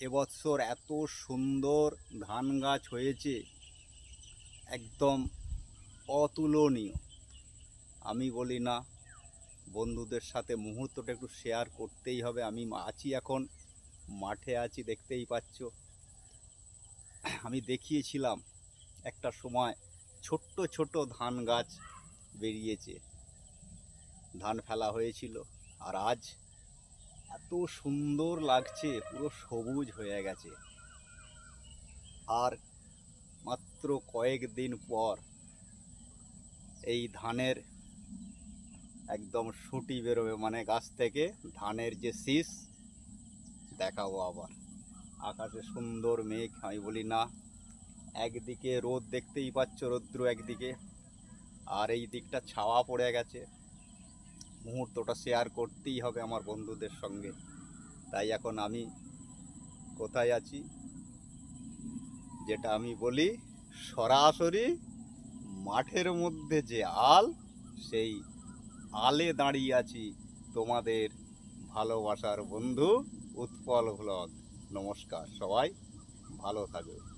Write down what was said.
এবছর এত সুন্দর ধান গাছ হয়েছে, একদম অতুলনীয়। আমি বলি না, বন্ধুদের সাথে মুহূর্তটা একটু শেয়ার করতেই হবে। আমি আছি এখন মাঠে আছি, দেখতেই পাচ্ছ। আমি দেখিয়েছিলাম একটা সময় ছোট্ট ছোট ধান গাছ বেরিয়েছে, ধান ফেলা হয়েছিল, আর আজ এত সুন্দর লাগছে, পুরো সবুজ হয়ে গেছে। আর মাত্র কয়েকদিন পর এই ধানের একদম সুটি বেরোবে, মানে গাছ থেকে ধানের যে শীষ দেখাবো আবার। আকাশে সুন্দর মেঘ, আমি বলি না, একদিকে রোদ দেখতেই পাচ্ছ, রৌদ্র একদিকে, আর এই দিকটা ছাওয়া পড়ে গেছে। মুহূর্তটা শেয়ার করতেই হবে আমার বন্ধুদের সঙ্গে। তাই এখন আমি কোথায় আছি, যেটা আমি বলি, সরাসরি মাঠের মধ্যে যে আল, সেই আলে দাঁড়িয়ে আছি, তোমাদের ভালোবাসার বন্ধু উৎপল ভ্লগ। নমস্কার, সবাই ভালো থাকবে।